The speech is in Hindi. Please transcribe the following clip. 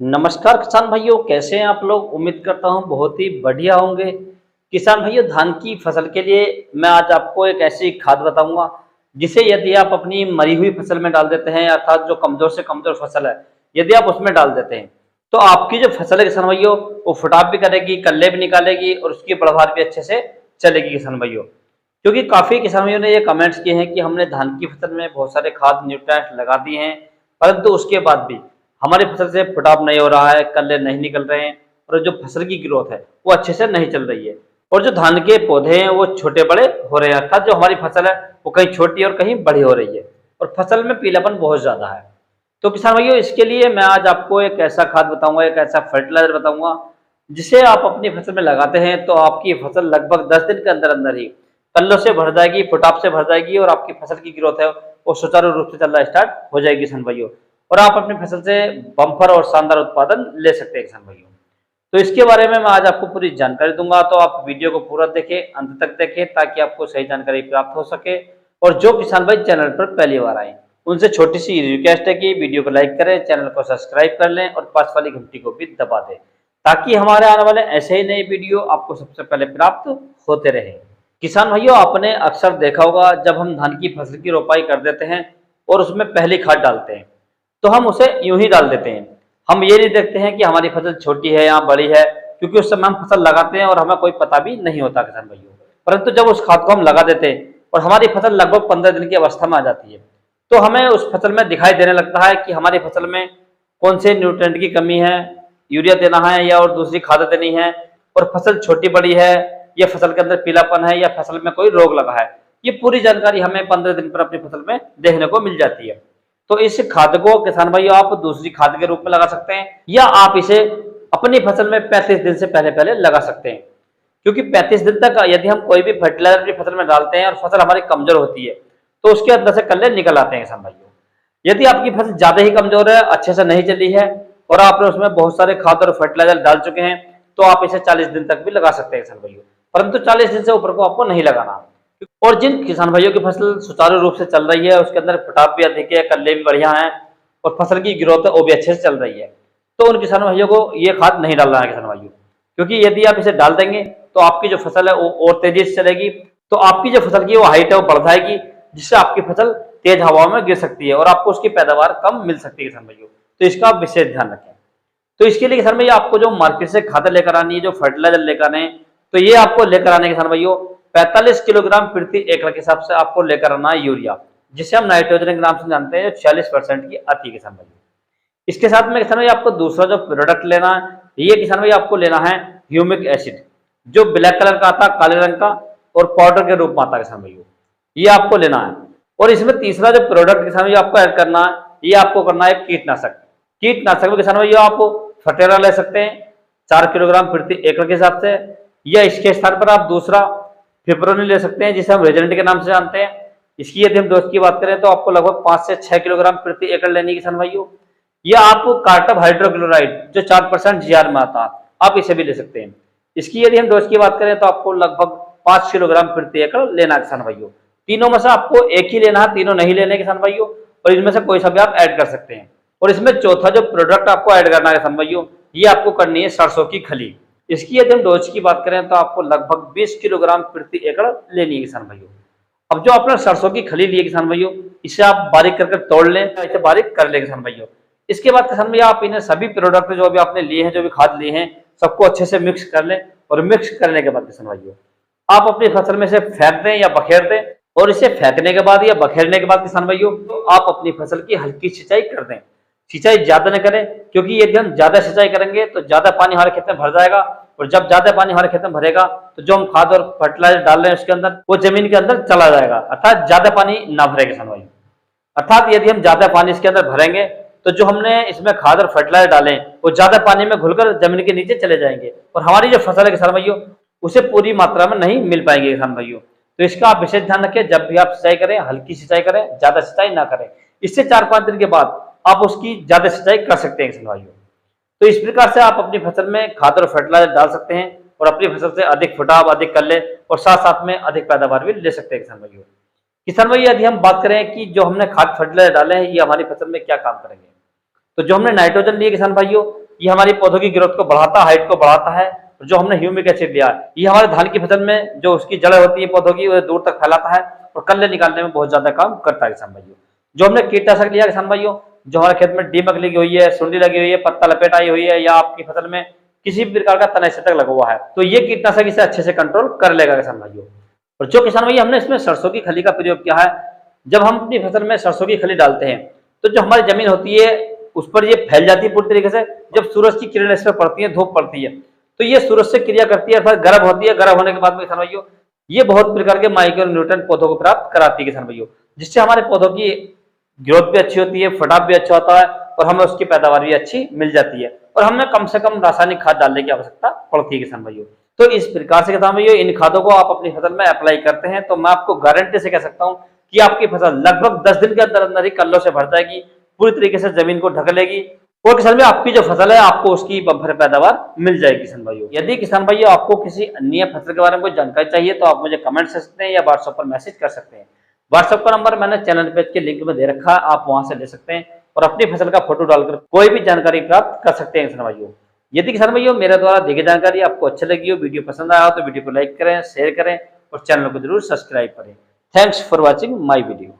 नमस्कार किसान भाइयों, कैसे हैं आप लोग। उम्मीद करता हूं बहुत ही बढ़िया होंगे। किसान भाइयों, धान की फसल के लिए मैं आज आपको एक ऐसी खाद बताऊंगा जिसे यदि आप अपनी मरी हुई फसल में डाल देते हैं, अर्थात जो कमजोर से कमजोर फसल है, यदि आप उसमें डाल देते हैं तो आपकी जो फसल है किसान भाइयों, वो फुटाव भी करेगी, कल्ले भी निकालेगी और उसकी बढ़वार भी अच्छे से चलेगी किसान भाइयों। क्योंकि काफी किसान भाइयों ने ये कमेंट्स किए हैं कि हमने धान की फसल में बहुत सारे खाद न्यूट्रिएंट्स लगा दिए हैं, परंतु उसके बाद भी हमारी फसल से फुटाव नहीं हो रहा है, कल्ले नहीं निकल रहे हैं और जो फसल की ग्रोथ है वो अच्छे से नहीं चल रही है। और जो धान के पौधे हैं वो छोटे बड़े हो रहे हैं, अर्थात जो हमारी फसल है वो कहीं छोटी और कहीं बड़ी हो रही है और फसल में पीलापन बहुत ज्यादा है। तो किसान भाइयों, इसके लिए मैं आज आपको एक ऐसा खाद बताऊंगा, एक ऐसा फर्टिलाइजर बताऊंगा जिसे आप अपनी फसल में लगाते हैं तो आपकी फसल लगभग 10 दिन के अंदर अंदर ही कल्लों से भर जाएगी, फुटाव से भर जाएगी और आपकी फसल की ग्रोथ है वो सुचारू रूप से चलना स्टार्ट हो जाएगी किसान भाइयों। और आप अपनी फसल से बम्पर और शानदार उत्पादन ले सकते हैं किसान भाइयों। तो इसके बारे में मैं आज आपको पूरी जानकारी दूंगा, तो आप वीडियो को पूरा देखें, अंत तक देखें ताकि आपको सही जानकारी प्राप्त हो सके। और जो किसान भाई चैनल पर पहली बार आए उनसे छोटी सी रिक्वेस्ट है कि वीडियो को लाइक करें, चैनल को सब्सक्राइब कर लें और पास वाली घंटी को भी दबा दें ताकि हमारे आने वाले ऐसे ही नए वीडियो आपको सबसे पहले प्राप्त होते रहे। किसान भाइयों, आपने अक्सर देखा होगा जब हम धान की फसल की रोपाई कर देते हैं और उसमें पहली खाद डालते हैं तो हम उसे यूं ही डाल देते हैं। हम ये नहीं देखते हैं कि हमारी फसल छोटी है या बड़ी है, क्योंकि उस समय हम फसल लगाते हैं और हमें कोई पता भी नहीं होता किसान भाइयों। परंतु जब उस खाद को हम लगा देते हैं और हमारी फसल लगभग 15 दिन की अवस्था में आ जाती है तो हमें उस फसल में दिखाई देने लगता है कि हमारी फसल में कौन से न्यूट्रिएंट की कमी है, यूरिया देना है या और दूसरी खाद देनी है, और फसल छोटी बड़ी है या फसल के अंदर पीलापन है या फसल में कोई रोग लगा है। ये पूरी जानकारी हमें 15 दिन पर अपनी फसल में देखने को मिल जाती है। तो इस खाद को किसान भाइयों आप दूसरी खाद के रूप में लगा सकते हैं या आप इसे अपनी फसल में 35 दिन से पहले पहले लगा सकते हैं। क्योंकि 35 दिन तक यदि हम कोई भी फर्टिलाइजर अपनी फसल में डालते हैं और फसल हमारी कमजोर होती है तो उसके अंदर से कल्ले निकल आते हैं किसान भाइयों। यदि आपकी फसल ज्यादा ही कमजोर है, अच्छे से नहीं चली है और आपने उसमें बहुत सारे खाद और फर्टिलाइजर डाल चुके हैं तो आप इसे 40 दिन तक भी लगा सकते हैं किसान भाइयों, परंतु 40 दिन से ऊपर को आपको नहीं लगाना। और जिन किसान भाइयों की फसल सुचारू रूप से चल रही है, उसके अंदर फटाव भी अधिक है, कल्ले भी बढ़िया हैं और फसल की ग्रोथ है वो भी अच्छे से चल रही है, तो उन किसान भाइयों को ये खाद नहीं डालना है किसान भाइयों। क्योंकि यदि आप इसे डाल देंगे तो आपकी जो फसल है वो और तेजी से चलेगी, तो आपकी जो फसल की वो हाइट है वो बढ़ जाएगी, जिससे आपकी फसल तेज हवा में गिर सकती है और आपको उसकी पैदावार कम मिल सकती है किसान भाइयों। तो इसका आप विशेष ध्यान रखें। तो इसके लिए किसान भैया आपको जो मार्केट से खाद लेकर आनी है, जो फर्टिलाइजर लेकर आने हैं, तो ये आपको लेकर आने किसान भाइयों 45 किलोग्राम प्रति एकड़ के हिसाब से आपको लेकर आना है यूरिया, जिसे हम नाइट्रोजन के नाम से जानते हैं, जो 46% की आती है किसान भाइयों। इसके साथ में किसान भाई आपको दूसरा जो प्रोडक्ट लेना है, ये किसान भाई आपको लेना है ह्यूमिक एसिड, जो ब्लैक कलर का आता है, काले रंग का और पाउडर के रूप में आता है किसान भाइयों, ये आपको लेना है। और इसमें तीसरा जो प्रोडक्ट किसान भाई आपको ऐड करना है, ये आपको करना है कीटनाशक। कीटनाशक में किसान भाइयों आप फटेरा ले सकते हैं 4 किलोग्राम प्रति एकड़ के हिसाब से, या इसके स्थान पर आप दूसरा फिप्रोनिल ले सकते हैं, जिसे हम रेजेंट के नाम से जानते हैं। इसकी यदि हम डोज की बात करें तो आपको लगभग 5 से 6 किलोग्राम प्रति एकड़ लेनी है किसान भाइयों। या आप कार्टब हाइड्रोक्लोराइड जो 4% जीआर में आता है, आप इसे भी ले सकते हैं। इसकी यदि हम डोज की बात करें तो आपको लगभग 5 किलोग्राम प्रति एकड़ लेना है किसान भाइयों। तीनों में से आपको एक ही लेना है, तीनों नहीं लेने किसान भाइयों, और इनमें से कोई सा भी आप ऐड कर सकते हैं। और इसमें चौथा जो प्रोडक्ट आपको ऐड करना है किसान भाइयों, ये आपको करनी है सरसों की खली। इसकी यदि हम डोज की बात करें तो आपको लगभग 20 किलोग्राम प्रति एकड़ लेनी है किसान भाइयों। अब जो आपने सरसों की खली ली है किसान भाइयों, इसे आप बारीक करके तोड़ लें, इसे बारीक कर लें किसान भाइयों। इसके बाद किसान भैया आप इन्हें सभी प्रोडक्ट जो भी आपने लिए हैं, जो भी खाद लिए हैं, सबको अच्छे से मिक्स कर लें। और मिक्स करने के बाद किसान भाइयों आप अपनी फसल में से फेंक दें या बखेर दें। और इसे फेंकने के बाद या बखेरने के बाद किसान भाइयों तो आप अपनी फसल की हल्की सिंचाई कर दें। सिंचाई ज्यादा न करें, क्योंकि यदि हम ज्यादा सिंचाई करेंगे तो ज्यादा पानी हमारे खेत में भर जाएगा, और जब ज्यादा पानी हमारे खेत में भरेगा तो जो हम खाद और फर्टिलाइजर डाल रहे हैं उसके अंदर वो जमीन के अंदर चला जाएगा, अर्थात ज्यादा पानी ना भरे किसान भाइयों। अर्थात यदि हम ज्यादा पानी इसके अंदर भरेंगे तो जो हमने इसमें खाद और फर्टिलाइजर डाले वो ज्यादा पानी में घुलकर जमीन के नीचे चले जाएंगे और हमारी जो फसल है किसान भाइयों उसे पूरी मात्रा में नहीं मिल पाएंगे किसान भाइयों। तो इसका आप विशेष ध्यान रखें, जब भी आप सिंचाई करें हल्की सिंचाई करें, ज्यादा सिंचाई ना करें। इससे 4-5 दिन के बाद आप उसकी ज्यादा सिंचाई कर सकते हैं किसान भाइयों। तो इस प्रकार से आप अपनी फसल में खाद और फर्टिलाइजर डाल सकते हैं और अपनी फसल से अधिक फुटाव, अधिक कल्ले और साथ साथ में अधिक पैदावार भी ले सकते हैं किसान भाइयों। किसान भाई यदि हम बात करें कि जो हमने खाद फर्टिलाइजर डाले हैं ये हमारी फसल में क्या काम करेंगे, तो जो हमने नाइट्रोजन लिए किसान भाइयों, ये हमारी पौधों की ग्रोथ को बढ़ाता है, हाइट को बढ़ाता है। और जो हमने ह्यूमिक एसिड लिया है, ये हमारे धान की फसल में जो उसकी जड़ होती है पौधों की, वो दूर तक फैलाता है और कल्ले निकालने में बहुत ज्यादा काम करता है किसान भाइयों। जो हमने कीटनाशक लिया किसान भाइयों, जो हमारे खेत में दीमक लगी हुई है, सुंडी लगी हुई है, पत्ता लपेट आई हुई है, या आपकी फसल में किसी भी प्रकार का तनाई तक लगा हुआ है, तो ये कीटनाशक इसे अच्छे से कंट्रोल कर लेगा किसान भाइयों। और जो किसान भाई हमने इसमें सरसों की खली का प्रयोग किया है, जब हम अपनी फसल में सरसों की खली डालते हैं तो जो हमारी जमीन होती है उस पर ये फैल जाती है पूरी तरीके से। जब सूरज की किरण इस पर पड़ती है, धूप पड़ती है, तो ये सूरज से क्रिया करती है, अर्थात गर्म होती है। गर्म होने के बाद में किसान भाइयों ये बहुत प्रकार के माइक्रो न्यूट्रिएंट पौधों को प्राप्त कराती है किसान भाइयों, जिससे हमारे पौधों की ग्रोथ भी अच्छी होती है, फटाव भी अच्छा होता है और हमें उसकी पैदावार भी अच्छी मिल जाती है और हमें कम से कम रासायनिक खाद डालने की आवश्यकता पड़ती है किसान भाइयों। तो इस प्रकार से किसान भाइयों इन खादों को आप अपनी फसल में अप्लाई करते हैं तो मैं आपको गारंटी से कह सकता हूं कि आपकी फसल लगभग 10 दिन के अंदर अंदर ही कल्लों से भर जाएगी, पूरी तरीके से जमीन को ढक लेगी और किसान भाई आपकी जो फसल है आपको उसकी बम्पर पैदावार मिल जाएगी किसान भाइयों। यदि किसान भाइयों आपको किसी अन्य फसल के बारे में कोई जानकारी चाहिए तो आप मुझे कमेंट कर सकते हैं या व्हाट्सएप पर मैसेज कर सकते हैं। व्हाट्सएप का नंबर मैंने चैनल पेज के लिंक में दे रखा है, आप वहां से ले सकते हैं और अपनी फसल का फोटो डालकर कोई भी जानकारी प्राप्त कर सकते हैं किसान भाइयों। यदि किसान भाइयों मेरे द्वारा दी गई जानकारी आपको अच्छी लगी हो, वीडियो पसंद आया हो तो वीडियो को लाइक करें, शेयर करें और चैनल को जरूर सब्सक्राइब करें। Thanks for watching my video.